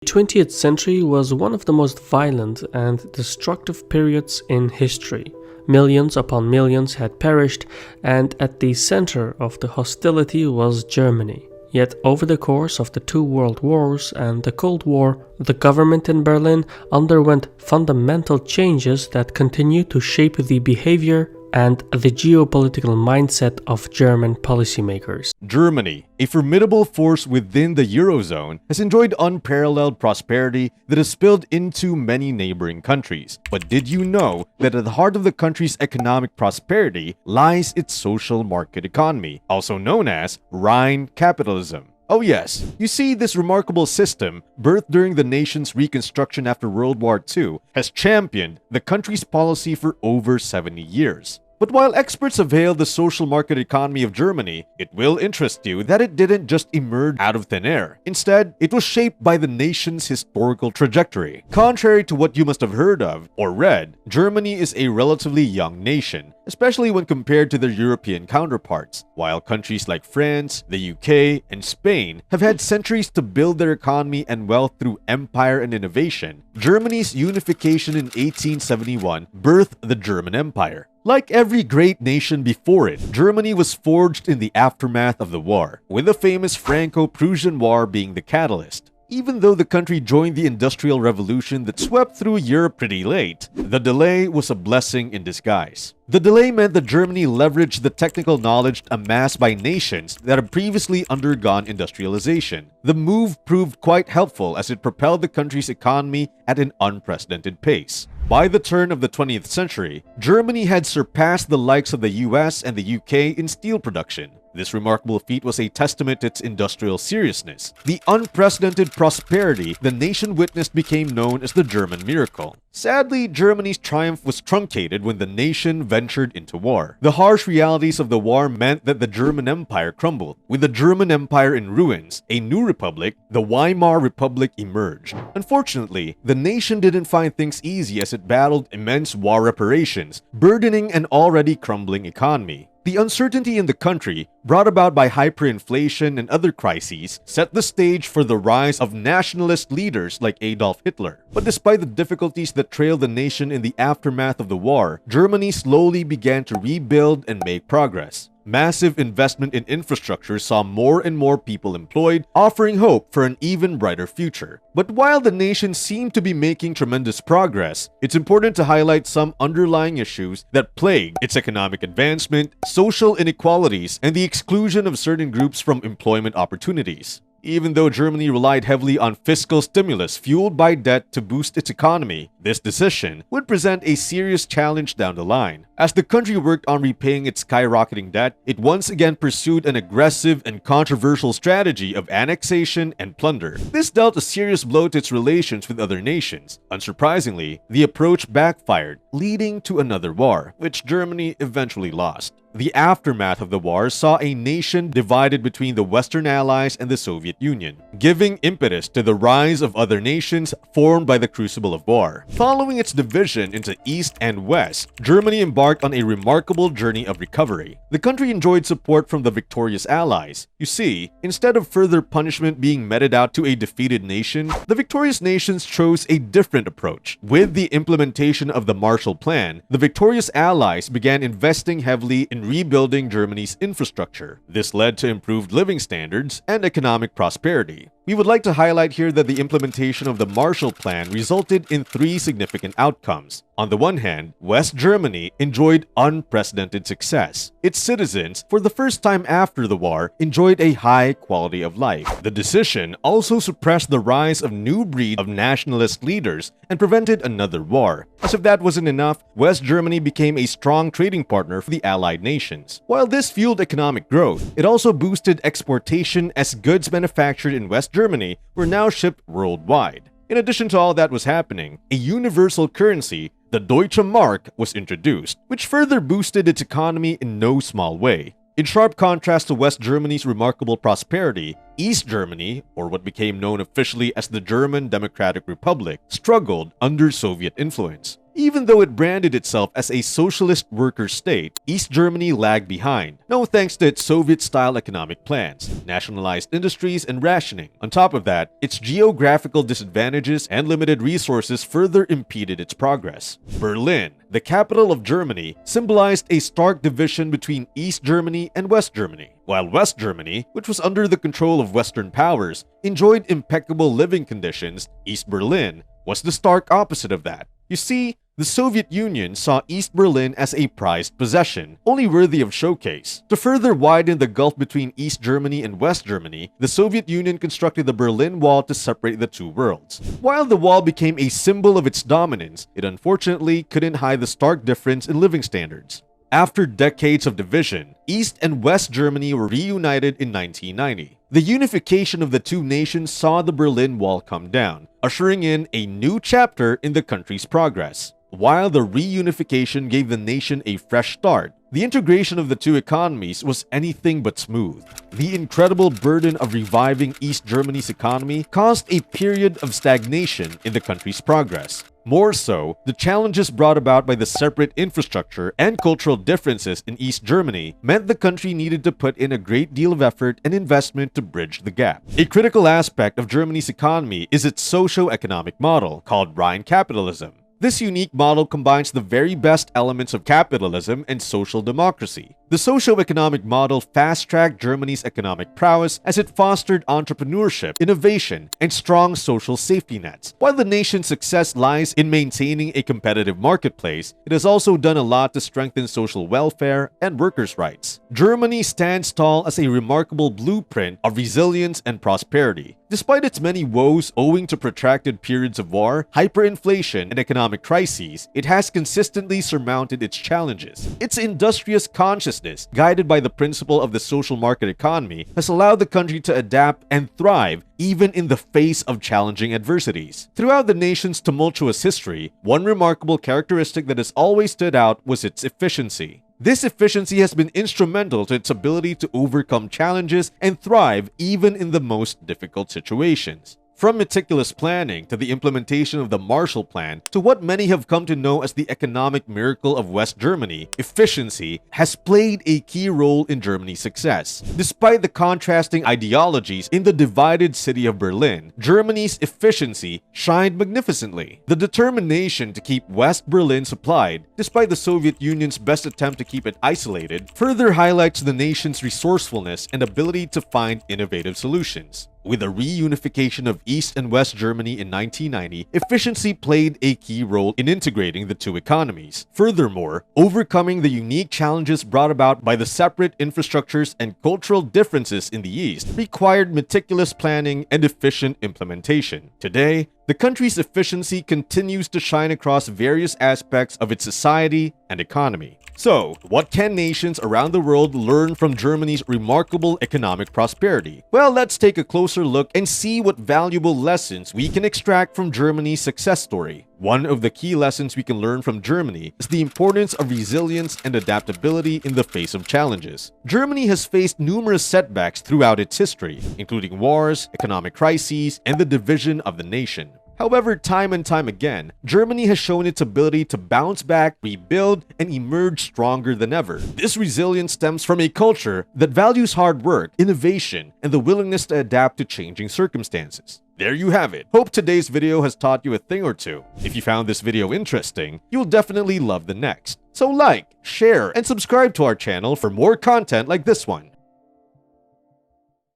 The 20th century was one of the most violent and destructive periods in history. Millions upon millions had perished, and at the center of the hostility was Germany. Yet over the course of the two world wars and the Cold War, the government in Berlin underwent fundamental changes that continue to shape the behavior and the geopolitical mindset of German policymakers. Germany, a formidable force within the Eurozone, has enjoyed unparalleled prosperity that has spilled into many neighboring countries. But did you know that at the heart of the country's economic prosperity lies its social market economy, also known as Rhine capitalism? Oh yes, you see, this remarkable system, birthed during the nation's reconstruction after World War II, has championed the country's policy for over 70 years. But while experts have hailed the social market economy of Germany, it will interest you that it didn't just emerge out of thin air. Instead, it was shaped by the nation's historical trajectory. Contrary to what you must have heard of or read, Germany is a relatively young nation, especially when compared to their European counterparts. While countries like France, the UK, and Spain have had centuries to build their economy and wealth through empire and innovation, Germany's unification in 1871 birthed the German Empire. Like every great nation before it, Germany was forged in the aftermath of the war, with the famous Franco-Prussian War being the catalyst. Even though the country joined the Industrial Revolution that swept through Europe pretty late, the delay was a blessing in disguise. The delay meant that Germany leveraged the technical knowledge amassed by nations that had previously undergone industrialization. The move proved quite helpful as it propelled the country's economy at an unprecedented pace. By the turn of the 20th century, Germany had surpassed the likes of the US and the UK in steel production. This remarkable feat was a testament to its industrial seriousness. The unprecedented prosperity the nation witnessed became known as the German miracle. Sadly, Germany's triumph was truncated when the nation ventured into war. The harsh realities of the war meant that the German Empire crumbled. With the German Empire in ruins, a new republic, the Weimar Republic, emerged. Unfortunately, the nation didn't find things easy as it battled immense war reparations, burdening an already crumbling economy. The uncertainty in the country, brought about by hyperinflation and other crises, set the stage for the rise of nationalist leaders like Adolf Hitler. But despite the difficulties that trailed the nation in the aftermath of the war, Germany slowly began to rebuild and make progress. Massive investment in infrastructure saw more and more people employed, offering hope for an even brighter future. But while the nation seemed to be making tremendous progress, it's important to highlight some underlying issues that plague its economic advancement, social inequalities, and the exclusion of certain groups from employment opportunities. Even though Germany relied heavily on fiscal stimulus fueled by debt to boost its economy, this decision would present a serious challenge down the line. As the country worked on repaying its skyrocketing debt, it once again pursued an aggressive and controversial strategy of annexation and plunder. This dealt a serious blow to its relations with other nations. Unsurprisingly, the approach backfired, leading to another war, which Germany eventually lost. The aftermath of the war saw a nation divided between the Western Allies and the Soviet Union, giving impetus to the rise of other nations formed by the crucible of war. Following its division into East and West, Germany embarked on a remarkable journey of recovery. The country enjoyed support from the victorious Allies. You see, instead of further punishment being meted out to a defeated nation, the victorious nations chose a different approach. With the implementation of the Marshall Plan, the victorious Allies began investing heavily in rebuilding Germany's infrastructure. This led to improved living standards and economic prosperity. We would like to highlight here that the implementation of the Marshall Plan resulted in three significant outcomes. On the one hand, West Germany enjoyed unprecedented success. Its citizens, for the first time after the war, enjoyed a high quality of life. The decision also suppressed the rise of new breed of nationalist leaders and prevented another war. As if that wasn't enough, West Germany became a strong trading partner for the Allied nations. While this fueled economic growth, it also boosted exportation as goods manufactured in West Germany were now shipped worldwide. In addition to all that was happening, a universal currency, the Deutsche Mark, was introduced, which further boosted its economy in no small way. In sharp contrast to West Germany's remarkable prosperity, East Germany, or what became known officially as the German Democratic Republic, struggled under Soviet influence. Even though it branded itself as a socialist worker state, East Germany lagged behind, no thanks to its Soviet-style economic plans, nationalized industries, and rationing. On top of that, its geographical disadvantages and limited resources further impeded its progress. Berlin, the capital of Germany, symbolized a stark division between East Germany and West Germany. While West Germany, which was under the control of Western powers, enjoyed impeccable living conditions, East Berlin was the stark opposite of that. You see, the Soviet Union saw East Berlin as a prized possession, only worthy of showcase. To further widen the gulf between East Germany and West Germany, the Soviet Union constructed the Berlin Wall to separate the two worlds. While the wall became a symbol of its dominance, it unfortunately couldn't hide the stark difference in living standards. After decades of division, East and West Germany were reunited in 1990. The unification of the two nations saw the Berlin Wall come down, ushering in a new chapter in the country's progress. While the reunification gave the nation a fresh start, the integration of the two economies was anything but smooth. The incredible burden of reviving East Germany's economy caused a period of stagnation in the country's progress. More so, the challenges brought about by the separate infrastructure and cultural differences in East Germany meant the country needed to put in a great deal of effort and investment to bridge the gap. A critical aspect of Germany's economy is its socio-economic model, called Rhine capitalism. This unique model combines the very best elements of capitalism and social democracy. The socio-economic model fast-tracked Germany's economic prowess as it fostered entrepreneurship, innovation, and strong social safety nets. While the nation's success lies in maintaining a competitive marketplace, it has also done a lot to strengthen social welfare and workers' rights. Germany stands tall as a remarkable blueprint of resilience and prosperity. Despite its many woes owing to protracted periods of war, hyperinflation, and economic crises, it has consistently surmounted its challenges. Its industrious consciousness, guided by the principle of the social market economy, has allowed the country to adapt and thrive even in the face of challenging adversities. Throughout the nation's tumultuous history, one remarkable characteristic that has always stood out was its efficiency. This efficiency has been instrumental to its ability to overcome challenges and thrive even in the most difficult situations. From meticulous planning to the implementation of the Marshall Plan to what many have come to know as the economic miracle of West Germany, efficiency has played a key role in Germany's success. Despite the contrasting ideologies in the divided city of Berlin, Germany's efficiency shined magnificently. The determination to keep West Berlin supplied, despite the Soviet Union's best attempt to keep it isolated, further highlights the nation's resourcefulness and ability to find innovative solutions. With the reunification of East and West Germany in 1990, efficiency played a key role in integrating the two economies. Furthermore, overcoming the unique challenges brought about by the separate infrastructures and cultural differences in the East required meticulous planning and efficient implementation. Today, the country's efficiency continues to shine across various aspects of its society and economy. So, what can nations around the world learn from Germany's remarkable economic prosperity? Well, let's take a closer look and see what valuable lessons we can extract from Germany's success story. One of the key lessons we can learn from Germany is the importance of resilience and adaptability in the face of challenges. Germany has faced numerous setbacks throughout its history, including wars, economic crises, and the division of the nation. However, time and time again, Germany has shown its ability to bounce back, rebuild, and emerge stronger than ever. This resilience stems from a culture that values hard work, innovation, and the willingness to adapt to changing circumstances. There you have it. Hope today's video has taught you a thing or two. If you found this video interesting, you'll definitely love the next. So like, share, and subscribe to our channel for more content like this one.